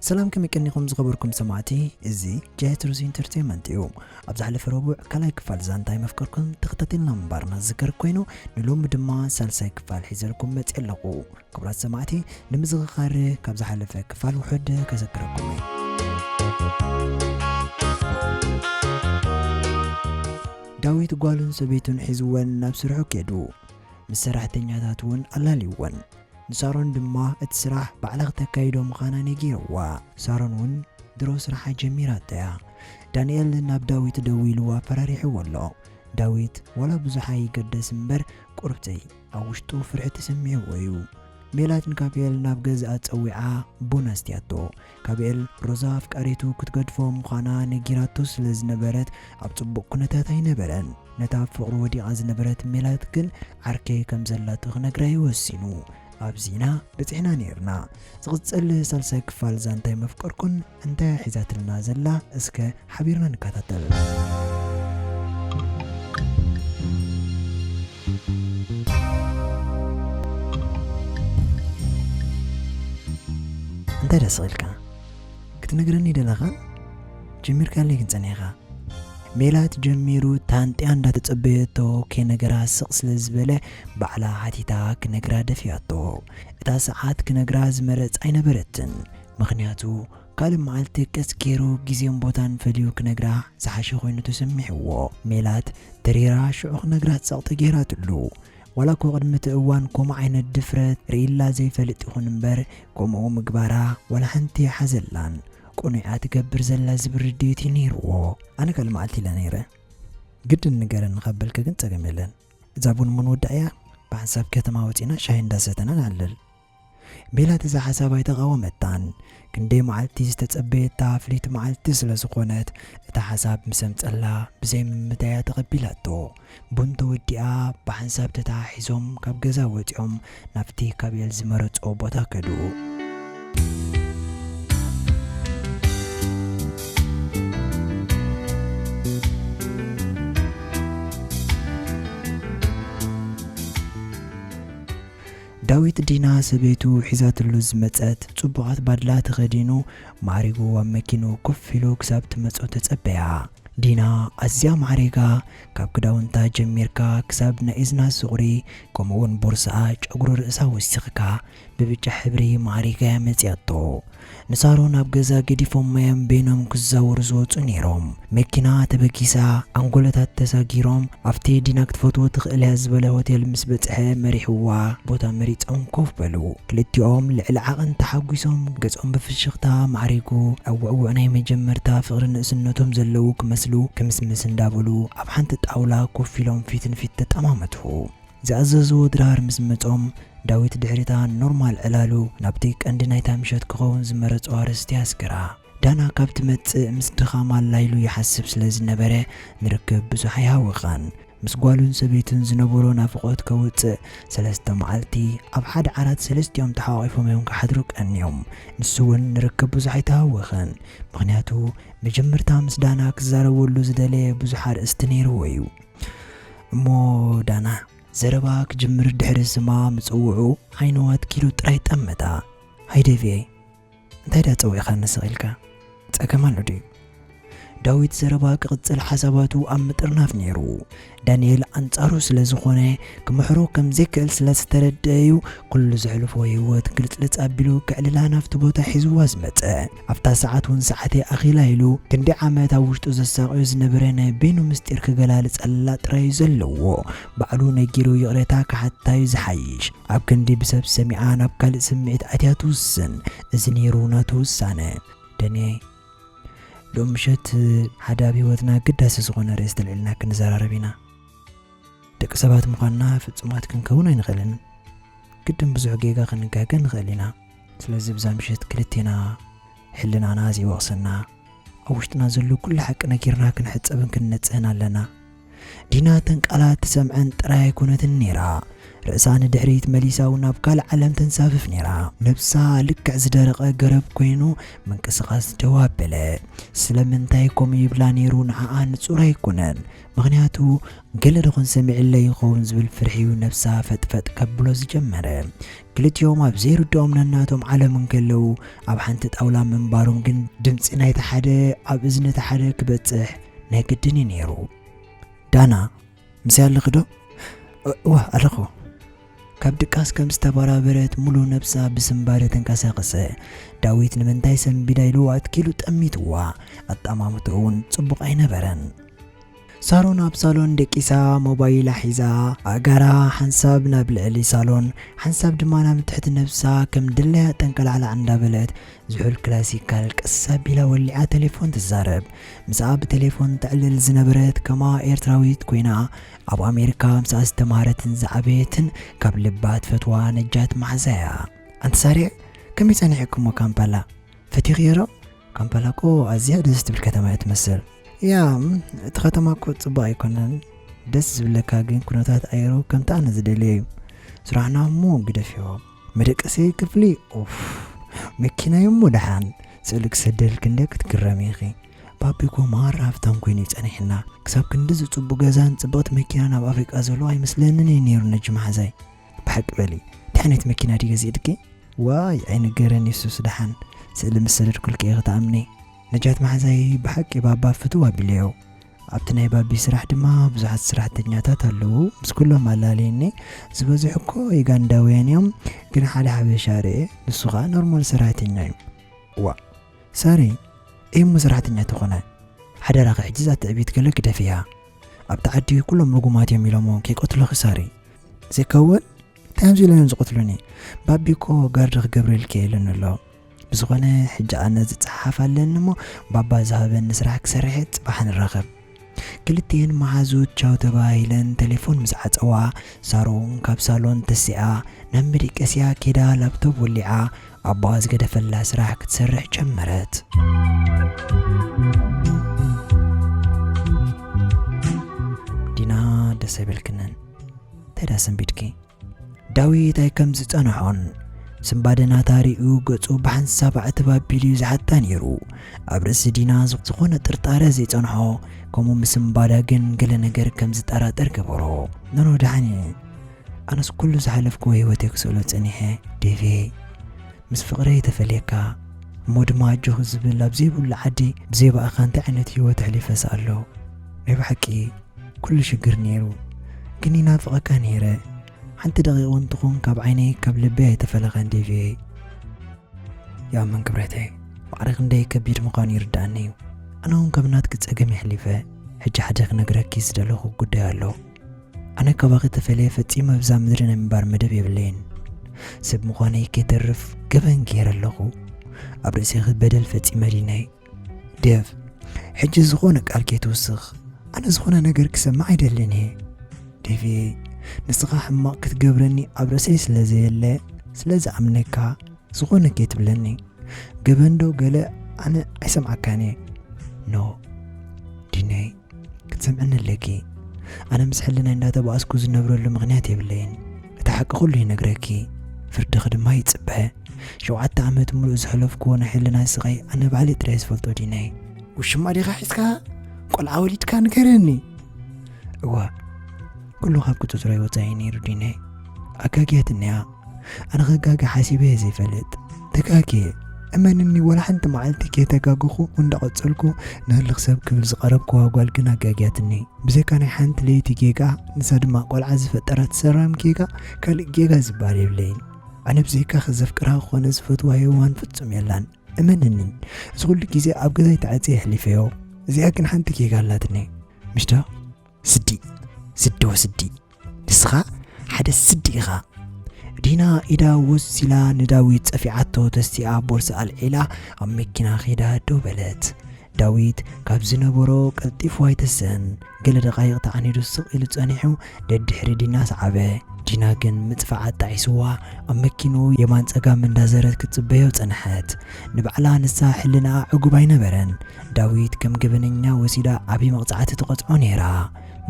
سلام كم يكنيكم زغبركم سمعتي إزي جهة روزي انترتينمنت يوم أبزح لفروبو كلاي كفال زانتاي مفكركم تختتلنا مبارنا الذكر كوينو نلوم دما سالساي كفال حيزلكم متقلقو كبرات سمعتي نمزغخار كابزح لفا كفال وحد كذكركم داويت قالون سبيتون حزوان نابسرعو كيدو مسرح تنياتاتون اللاليوان نسارون دما اتسراح بعلغ تكايدو مخانا نيجيروا سارون درو سرحة جميراتيا دانيال ناب داويت دويلوا فراريح والله داويت ولا بزحاي قدس مبر قربتي اوشتو فرحة تسميه ويو ميلات كابيل ناب جزءات اوعا بوناستياتو كابيل روزاف كاريتو كتقدفو مخانا نيجيراتو سلز نبرت عبتبو كنتات هاي نبرن نتاب فقر ودي غاز نبرت ميلات كن عركي كمزلات غنقراي وسينو أبزينا بتحنا نيرنا زغتسأل سالسا كفال زانتاي مفكركن انت حزات لنا زلا اسكا حبيرنا نكاتتل انت دا صغيلكا كتنقرني دلغا جميركا اللي كنتانيغا ميلات جميرو تانتي اندا تتصبيتو كي نغرا سقس لزبله بعلا حتيتا كنغرا دفياتو اتا ساعات كنغرا زمرت اين برتن مخنياتو قال معلتي كسكيرو غيزيم بوتان فليو كنغرا زحاشي خوينو تسميحو ميلات تريرا شوخ نغرا تسقط غيراتلو ولا كو قدمت اوان كوم عين الدفرت ريلا زي فلت يخون مبر كوم مقبارا ولا حنتي حزلان قنعات قبر زلا زبر ديتي نيرو انا كلمعتي لنيره قد النقر نقبل كنت اقملن زابون من ودايا بحساب كتما وطينا شاين داستنا نعلل بيلات إذا حسابي تقاومتان كندي معلتي استتصبيت تافليت معلتي سلسقونت اتا حساب مسمت الله بزي من مدايا تقبلاتو بنتو وديا بحساب تتاحيزهم كاب قزاوتيهم نفتي كاب يلزمرت او بوتا كدو داويت دينا سبيتو حزات اللوز متأت صبغات بادلات غدينو معريقو ومكينو كفلو كسابت متأو تتسبيا دينا أزيا معريقا كاب كداونتا جميركا كسابنا إزنا سغري كومون بورسا جاقرو رأسا وستيقكا ببجا حبري معريقا متياتو نصارو نابغزا قديفهم ميام بينهم كزاور زوتو نيروم مكينا تبكيسا أنقولتات تساقيروم أفتي دينا كتفوتو تغقلها زبالا هوتيل مسبتحي مريحوا بوتا مريت أنكوف بلو كلتيوم لعلاقن تحاقيسهم قزهم بفشغتا معريقو أو أنا مجمرتا فغرن اسنتهم زلو كمسلو كمسمس اندابلو أبحانت تاولا كوفيلهم فيتن فيت تتأمامتهو زعززو درار مسمتهم داويت دحريتا نورمال علالو نابتيك اندنايتا مشت كخون زمرت وارستي اسكرا دانا كابت مصدخا مال لايلو يحسب سلز نبره نركب بزحي هاوخان مسقوالون سبيتن زنبورو نافقوت كوت سلسته معلتي اب حد عرات سلست يوم تحاويفهم يوم كحدروك انيوم نسون نركب بزحي تهاوخان مغنياتو مجمرتا مس دانا كزارولو زدالي بزحار استنيرو ويو مو دانا زرباك جمر دحر سما مصوعو عينوات كيلو طرايت امتا هيدي في انتي دا تصوي خان نسغيلكا تسكمالو دي داويت زرباك قصل حساباتو ام طرناف نيرو دانيال انصارو سلازخونه كمحرو كم زيكل سلاستردايو كل زحلفو هيوت قلصلص ابيلو كعللا نافت بوتا حيزو وازمت افتا ساعات ساعتي اخيلايلو كندي عامتا وشتو زساقيو زنبرنا بينو مستير كغلالص الله طراي زلو بعلو نيغيرو يقريتا كحتى يزحيش اب كندي بسب سميعان اب كال سميت اتياتوسن ازنيرونا توسانه دني لو مشت حدا بيوتنا قداس زغونه ريست لنا كنزراربينا دك سبات مخنا فصمات كنكون ينخلن قدم بزح جيجا خنقاقن خلينا سلازي بزا مشت كلتينا حلنا نازي وقصنا اوشتنا زلو كل حق نكيرنا كنحصبن كنصهنا لنا ዲና ተንቃላት ተሰምዐን ጥራይ ኣይኮነትን ነይራ ርእሳን ድሕሪት መሊሳው ናብ ካልእ ዓለም ተንሳፍፍ ነይራ ነብሳ ልክዕ ዝደረቐ ገረብ ኮይኑ ምንቅስቓስ ደው ኣበለ ስለምንታይ ከምኡ ይብላ ነይሩ ንዓኣ ንጹር ኣይኮነን ምክንያቱ ገለ ድኹን ሰሚዕለይ ይኸውን ዝብል ፍርሒዩ ነብሳ ፈጥፈጥ ከብሎ ዝጀመረ ክልቲኦም ኣብ ዘይርድኦም ነናቶም ዓለም እንከለዉ ኣብ ሓንቲ ጣውላ ምንባሮም ግን ድምፂ ናይቲ ሓደ ኣብ እዝኒ እቲ ሓደ ክበፅሕ ናይ ግድን እዩ ነይሩ ዳና ምስይ ኣለኽ ዶ ዋ ኣለኹ ካብ ድቃስ ከም ዝተበራበረት ሙሉ ነብሳ ብስምባደ ተንቀሳቐሰ ዳዊት ንምንታይ ሰንቢዳ ኢሉ ኣትኪሉ ጠሚትዋ ኣጠማምትኡ እውን ጽቡቕ ኣይነበረን ሳሎን ኣብ ሳሎን ደቂሳ ሞባይል ሒዛ ኣጋራ ሓንሳብ ናብ ልዕሊ ሳሎን ሓንሳብ ድማ ናብ ትሕቲ ነብሳ ከም ድለያ ጠንቀላዕላ እንዳበለት ዝሑል ክላሲካል ቀሳቢላ ወሊዓ ቴሌፎን ትዛረብ ምስኣ ብቴሌፎን ትዕልል ዝነበረት ከማ ኤርትራዊት ኮይና ኣብ ኣሜሪካ ምስኣ ዝተምሃረትን ዝዓበየትን ካብ ልባት ፈትዋ ነጃት ማሕዛያ ኣንተ ሳሪዕ ከመይ ጸኒሕክሞ ካምፓላ ፈቲኽሮ ካምፓላ እኮ ኣዝያ ደስ ትብል ከተማ እያ ትመስል ያ እቲ ከተማ እኮ ጽቡቕ ኣይኮነን ደስ ዝብለካ ግን ኩነታት ኣየሩ ከምቲ ኣነ ዝደልየ እዩ ስራሕና እሞ ግደፍዮ መደቀሰይ ክፍሊ መኪናዮ እሞ ደሓን ስእሊ ክሰደል ክንደ ክትግረሚ ኢኺ ባቢኮ ማር ሃብታም ኮይኑ ይጸኒሕና ክሳብ ክንዲ ዝጽቡቕ ገዛን ጽቡቕቲ መኪና ናብ ኣፍሪቃ ዘሎ ኣይመስለንን ነይሩ ነጂ ማሕዛይ ብሓቂ በሊ እንታይ ዓይነት መኪና ዲ ገዚእድኪ ዋይ ኣይንገረን የሱስ ደሓን ስእሊ ምስ ሰደድኩልከ ክትኣምኒ ነጃት ማሕዛይ ብሓቂ ባባ ፍትው ኣቢልዮ ኣብቲ ናይ ባቢ ስራሕ ድማ ብዙሓት ሰራሕተኛታት ኣለዉ ምስ ኩሎም ኣላለየኒ ዝበዝሑ እኮ ዩጋንዳውያን እዮም ግን ሓደ ሓበሻ ርአ ንሱ ኸኣ ኖርማል ሰራሕተኛ እዩ ዋ ሳሪ እሞ ሰራሕተኛ ተኾነ ሓደራ ሕጂ ዛትዕቢት ገለ ግደፍያ ኣብቲ ዓዲ ኩሎም ርጉማት እዮም ኢሎሞ ከይቆትሎኺ ሳሪ ዘይከውን ታምዚ ኢሎም ዝቆትሉኒ ባቢ እኮ ጋርዲ ክገብረልከ ኢለን ኣሎ ብዝኾነ ሕጂ ኣነ ዝፀሓፍ ኣለኒ እሞ ባባ ዝሃበኒ ስራሕ ክሰርሕ ፅባሕ ንራኸብ ክልቲአን መሓዙት ቻው ተባሂለን ቴሌፎን ምስ ዓፀዋ ሳሮን ካብ ሳሎን ተሲኣ ናብ መደቀስያ ኬዳ ላፕቶፕ ወሊዓ ኣባ ዝገደፈላ ስራሕ ክትሰርሕ ጀመረት ዲና ደስ ኣይበልክንን ተዳ ሰንቢድኪ ዳዊት ኣይ ከም ዝፀንሖን ስምባደና ታሪኡ ገጹ ብሓንሳብ ኣዕተባቢሉ ዝሓታ ነይሩ ኣብ ርእሲ ዲና ዝኾነ ጥርጣረ ዘይጸንሖ ከምኡ ምስምባዳ ግን ገለ ነገር ከም ዝጠራጠር ገበሮ ነኖ ዳሓኒ ኣነስ ኩሉ ዝሓለፍኩ ህይወተይ ክስእሎ ጸኒሐ ዴቪ ምስ ፍቕረ ተፈልየካ እሞ ድማ ኣጆኹ ዝብል ኣብ ዘይብሉ ዓዲ ብዘይባእኻ እንታይ ዓይነት ህይወት ሕሊፈስ ኣሎ ናይ ብሓቂ ኩሉ ሽግር ነይሩ ግን ይናፍቐካ ነይረ ሓንቲ ደቂቕ እንትኹን ካብ ዓይነይ ካብ ልበይ ኣይተፈለኸን ዴቪ ያ መን ክብረተይ ባዕሪ ክንደይ ከቢድ ምዃኑ ይርዳእኒ እዩ ኣነ እውን ካብ ናትክ ፀገም ይሕሊፈ ሕጂ ሓደ ክነግረኪ ዝደለኹ ጉዳይ ኣሎ ኣነ ከባኺ ተፈልየ ፈፂመ ብዛ ምድሪ ናይ ምንባር መደብ የብለይን ሰብ ምዃነይ ከይተርፍ ገበን ገይረ ኣለኹ ኣብ ርእሲ በደል ፈፂመ ዲናይ ዴቭ ሕጂ ዝኾነ ቃል ከይትውስኽ ኣነ ዝኾነ ነገር ክሰማዕ ኣይደልን እየ ዴቪ ንስኻ ሕማቕ ክትገብረኒ ኣብ ርእሰይ ስለዘየለ ስለዝኣምነካ ዝኾነ ከይትብለኒ ገበንዶ ገለ ኣነ ኣይሰምዓካኒ ኖ ዲናይ ክትሰምዕኒ ኣለኪ ኣነ ምስ ሕልናይ እንዳተባእስኩ ዝነብረሉ ምኽንያት የብለይን እቲ ሓቂ ኩሉ ይነግረኪ ፍርድኺ ድማ ይፅበ 7 ዓመት ሙሉእ ዝሕለፍክዎ ናይ ሕልናይ ስቓይ ኣነ ባዕለይ ጥራይ ዝፈልጦ ዲናይ ውሽማ ዲኻ ሒዝካ ቆልዓ ወሊድካ ንገረኒ እዋ ኩሉ ካብ ቁፅፅሮ ይወፃኢ ነይሩ ዲናይ ኣጋግየት እኒኣ ኣነ ክጋጊ ሓሲበ ዘይፈልጥ ተጋግየ እመንኒ ወላ ሓንቲ መዓልቲ ከይተጋግኹ እንዳቐፀልኩ ንህልኽ ሰብ ክብል ዝቐረብኩ ጓል ግን ኣጋግያትኒ ብዘይካ ናይ ሓንቲ ለይቲ ጌጋ ንሳ ድማ ቆልዓ ዝፈጠራት ሰራም ጌጋ ካልእ ጌጋ ዝባል የብለይን ኣነ ብዘይካ ክዘፍቅራ ክኾነ ዝፈትዋ የዋን ፍጹም የላን እመንኒ እዚ ኩሉ ግዜ ኣብ ገዛይ ተዓፅየ ሕሊፈዮ እዚኣ ግን ሓንቲ ጌጋ ኣላትኒ ምሽታ ስዲ ወስዲ ንስኻ ሓደ ስዲ ኢኻ ዲና ኢዳ ወሲላ ንዳዊት ፀፊዓቶ ተስቲኣ ቦርሳ ኣልዒላ ኣብ መኪና ኺዳ ደው በለት ዳዊት ካብ ዝነበሮ ቀልጢፉ ኣይተስእን ገለ ደቓይቕ ተዓኒዱ ስቕ ኢሉ ጸኒሑ ደድሕሪ ዲና ሰዓበ ዲና ግን ምፅፋዕ ኣጣዒስዋ ኣብ መኪኑ የማን ፀጋም እንዳዘረት ክትፅበዮ ጸንሐት ንባዕላ ንሳ ሕልናኣ ዕጉብ ኣይነበረን ዳዊት ከም ገበነኛ ወሲዳ ዓብዪ መቕፃዕቲ ትቐፅዖ ነይራ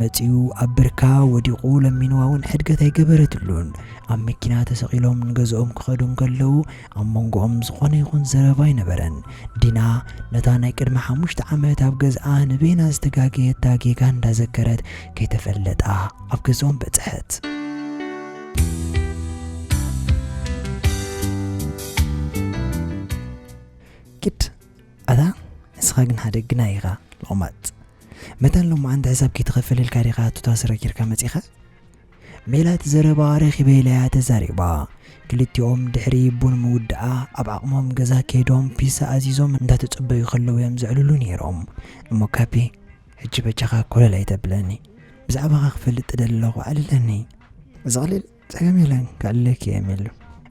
መጺኡ ኣብ ብርካ ወዲቑ ለሚንዋ እውን ሕድገት ኣይገበረትሉን። ኣብ መኪና ተሰቒሎም ንገዝኦም ክኸዱ ከለዉ ኣብ መንጎኦም ዝኾነ ይኹን ዘረባ ኣይነበረን። ዲና ነታ ናይ ቅድሚ 5 ዓመት ኣብ ገዝኣ ንቤና ዝተጋገየታ ጌጋ እንዳዘከረት ከይተፈለጣ ኣብ ገዝኦም በጽሐት። ግድ ኣታ ንስኻ ግን ሓደግና ኢኻ ልቑማት መታን ሎማዓንቲ ሕሳብ ከይተኸፈልልካ ዲኻ ቱታ ስረ ጌርካ መጺኻ? ሜላት ዘረባ ረኺበይለያ ተዛሪባ። ክልቲኦም ድሕሪ ቡን ምውድኣ ኣብ ዓቕሞም ገዛ ከይዶም ፒሳ ኣዚዞም እንዳተጸበዩ ከለዉ እዮም ዝዕልሉ ነይሮም። እሞ ካፒ ሕጂ በጃኻ ኮለል ኣይተብለኒ ብዛዕባኻ ክፈልጥ ደለኹ ዓልለኒ ዝቕልል ፀገም የለን ክዕልለክ እየ የሚሉ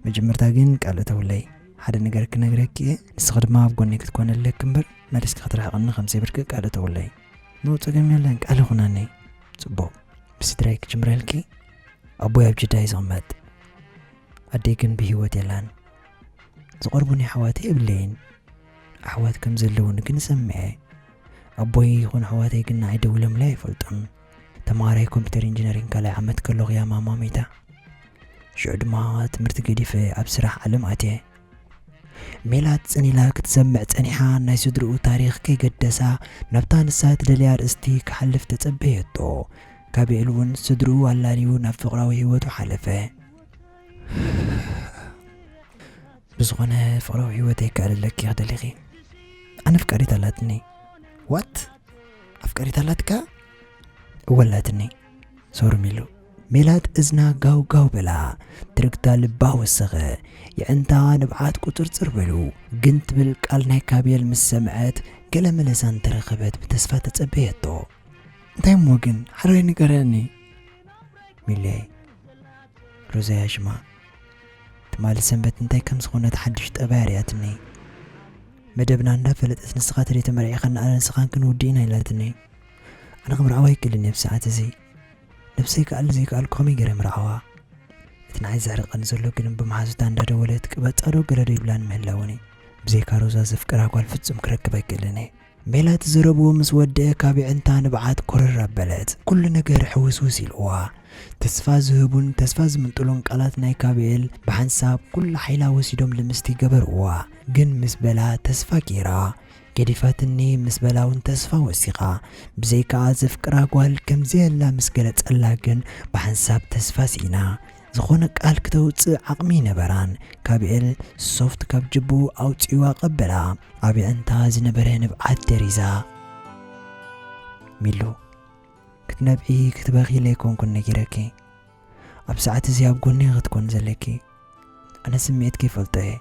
መጀመርታ ግን ቃል እተውለይ ሓደ ነገር ክነግረክ እየ ንስኽ ድማ ኣብ ጎኒ ክትኮነለክ እምበር መልስካ ክትረሕቕኒ ከምዘይብርክ ቃል እተውለይ ኖ ፀገም የለን ቃል ይኹነኒ ጽቡቕ ብስድራይ ክጅምረልኪ ኣቦይ ኣብ ጅዳ ይዝቕመጥ ኣደይ ግን ብሂወት የላን ዝቐርቡኒ ኣሕዋተይ የብለይን ኣሕዋት ከም ዘለውን ግን ሰምዐ ኣቦይ ይኹን ኣሕዋተይ ግን ኣይደውሎምለ ኣይፈልጡን ተምሃራይ ኮምፒተር ኢንጂነሪንግ ካልኣይ ዓመት ከለኹ እያ ማማ ሜታ ሽዑ ድማ ትምህርቲ ገዲፈ ኣብ ስራሕ ዓለም ኣትየ ሜላት ጽኒላ ክትሰምዕ ጸኒሓ ናይ ስድርኡ ታሪኽ ከይገደሳ ናብታ ንሳ ትደልያ ርእስቲ ክሓልፍ ተጸበየቶ ካቢኤል እውን ስድርኡ ኣላልዩ ናብ ፍቕራዊ ህይወቱ ሓለፈ ብዝኾነ ፍቕራዊ ህይወተይ ክኣልለኪ ክደሊኺ ኣነ ፍቃሪት ኣላትኒ ዋት ኣፍቃሪት ኣላትካ እወላትኒ ሶርሚሉ ሜላት እዝና ጋው ጋው በላ ትርግታ ልባ ወሰኸ የእንታ ንብዓት ቁፅርፅር በሉ ግን ትብል ቃል ናይ ካቢኤል ምስ ሰምዐት ገለ መለሳን ተረኸበት ብተስፋ ተጸበየቶ እንታይ እሞ ግን ሓረይ ንገረኒ ሚለይ ሮዛያ ሽማ ትማል ሰንበት እንታይ ከም ዝኾነት ሓድሽ ጠባይ ርያትኒ መደብና እንዳፈለጠት ንስኻ ተለይ ተመሪዕኸና ኣነ ንስኻን ክንውድኢና ኢላትኒ ኣነ ክምርዓዋ ይክእልኒ ኣብ ሰዓት እዚ ነብሰይ ከኣል ዘይከኣልኩ ከመይ ገይረ ምርዓዋ እቲ ንዓይ ዘሕርቐኒ ዘሎ ግን ብመሓዙታ እንዳደወለት ቅበጻዶ ገለዶ ይብላን ምህላውኒ ብዘይካ ሮዛ ዘፍቅራ ጓል ፍጹም ክረክብ ኣይክእልኒ ሜላት ዝረብዎ ምስ ወድአ ካቢዕንታ ንብዓት ኮረር ኣበለት ኩሉ ነገር ሕውስውስ ኢልዋ ተስፋ ዝህቡን ተስፋ ዝምንጥሉን ቃላት ናይ ካቢኤል ብሓንሳብ ኩሉ ሓይላ ወሲዶም ልምስቲ ገበርዋ ግን ምስ በላ ተስፋ ጌራ ገዲፋትኒ ምስ በላውን ተስፋ ወሲኻ ብዘይካ ዘፍቅራ ጓል ከምዘየላ ምስ ገለጸላ ግን ብሓንሳብ ተስፋ ሲና ዝኾነ ቃል ክተውፅእ ዓቕሚ ነበራን ካቢኤል ሶፍት ካብ ጅቡ ኣውፂዋ ቀበላ ኣብዕንታ ዝነበረ ንብዓት ደሪዛ ሚሉ ክትነብዒ ክትበኺለ ይኮንኩን ነጊረኪ ኣብ ሰዓት እዚ ኣብ ጎኒ ክትኮን ዘለኪ ኣነ ስምዒት ከይፈልጦ እየ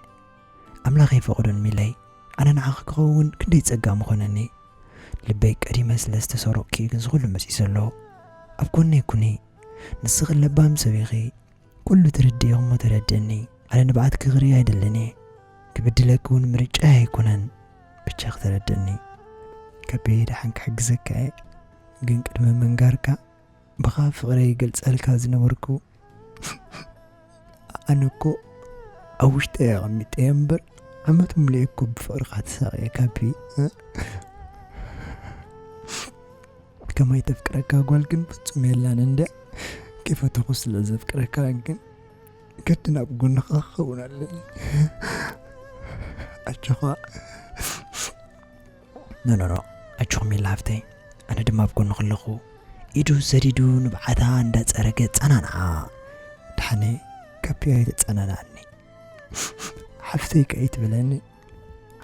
ኣምላኽ ይፈቕዶን ሚለይ ኣነ ንዓኺ ክኸውን ክንደይ ጸጋ ምኾነኒ ልበይ ቀዲመ ስለ ዝተሰረቕኪ ግን ዝኹሉ መፂእ ዘሎ ኣብ ጎኒ ይኩኒ ንስኽ ለባም ሰቢኺ ኩሉ ትርድእ እሞ ተረድእኒ ኣነ ንብዓት ክኽሪ ኣይደለኒ ክብድለክ እውን ምርጫ ኣይኮነን ብቻ ክትረድእኒ ከበይ ድሓን ክሕግዘካ እየ ግን ቅድመ መንጋርካ ብኻ ፍቕረይ ይገልጸልካ ዝነበርኩ ኣነ እኮ ኣብ ውሽጢ ኣቐሚጠ እየ እምበር ዓመት ሙሉእ እኮ ብፍቕርካ ተሳቒየ ካቢ ከማይ ተፍቅረካ ጓል ግን ፍጹም የላን እንደ ከይፈተኹ ስለ ዘፍቅረካ ግን ገድ ናብ ጎንኻ ክኸውን ኣለኒ ኣጆኻ ኖ ኣጆኹም የላ ሃፍተይ ኣነ ድማ ኣብ ጎኑ ከለኹ ኢዱ ዘዲዱ ንብዓታ እንዳፀረገ ጸናንዓ ድሓነ ካፒያ ይተጸናናኒ ሓፍተይ ከይትብለኒ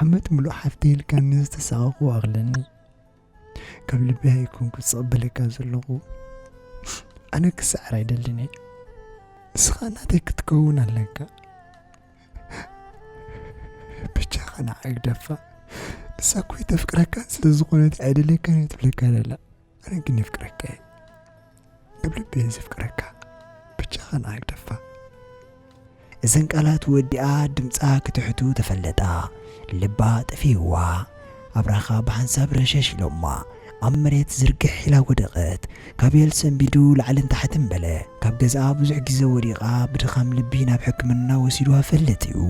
ዓመት ሙሉእ ሓፍተይ ኢልካ ንዝተሳቐኹ ኣቕለኒ ካብ ልበይ ኣይኮንኩ ዝቕበለካ ዘለኹ ኣነ ክስዕር ኣይደልን እየ ንስኻ ናተይ ክትከውን ኣለካ ብቻኻ ንዓይ ግደፋ ንሳ እኮ ተፍቅረካን ስለ ዝኾነት ኣይደለይካን እየ ትብለካ ዘላ ኣነ ግን የፍቅረካ እየ ካብ ልበይ ዘፍቅረካ ብቻኻ ንዓይ ግደፋ እዘን ቃላት ወዲኣ ድምፃ ክትሕቱ ተፈለጣ ልባ ጥፊዋ ኣብራኻ ብሓንሳብ ረሸሽ ኢሎማ ኣብ መሬት ዝርግሕ ኢላ ወደቐት ካቢኤል ሰንቢዱ ላዕልን ታሕትን በለ ካብ ገዝኣ ብዙሕ ግዜ ወዲቓ ብድኻም ልቢ ናብ ሕክምና ወሲዱ ፈለጥ እዩ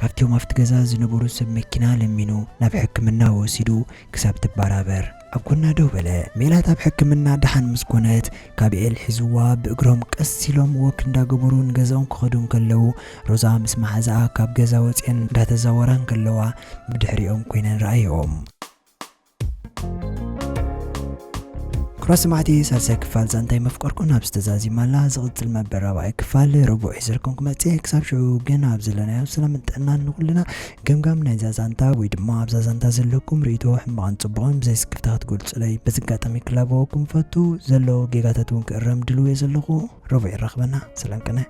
ካብቲኦም ኣብቲ ገዛ ዝነበሩ ሰብ መኪና ለሚኑ ናብ ሕክምና ወሲዱ ክሳብ ትበራበር ኣብ ጎና ደው በለ ሜላት ኣብ ሕክምና ድሓን ምስ ኮነት ካብኤል ሒዝዋ ብእግሮም ቀስ ኢሎም ወክ እንዳገበሩ ንገዛኦም ክኸዱን ከለው ሮዛ ምስ ማሓዝኣ ካብ ገዛ ወፅአን እንዳተዛወራን ከለዋ ብድሕሪኦም ኮይነን ረኣዮም كراس معتي سالسة كفال زانتاي مفكركم نابستزازي مالا زغطل مبرابعي كفال ربوع يزركم كماتي كساب شعو جن عبزلنا يا سلام انتقنا نقولنا قم نايزا زانتا ويدما عبزا زانتا زلكم ريتو حمبان صبغون بزي سكفتات قلت علي بس قاتمي كلابوكم فتو زلو جيغاتاتون كرم دلو يزلقو ربوع الرخبنا سلام كنا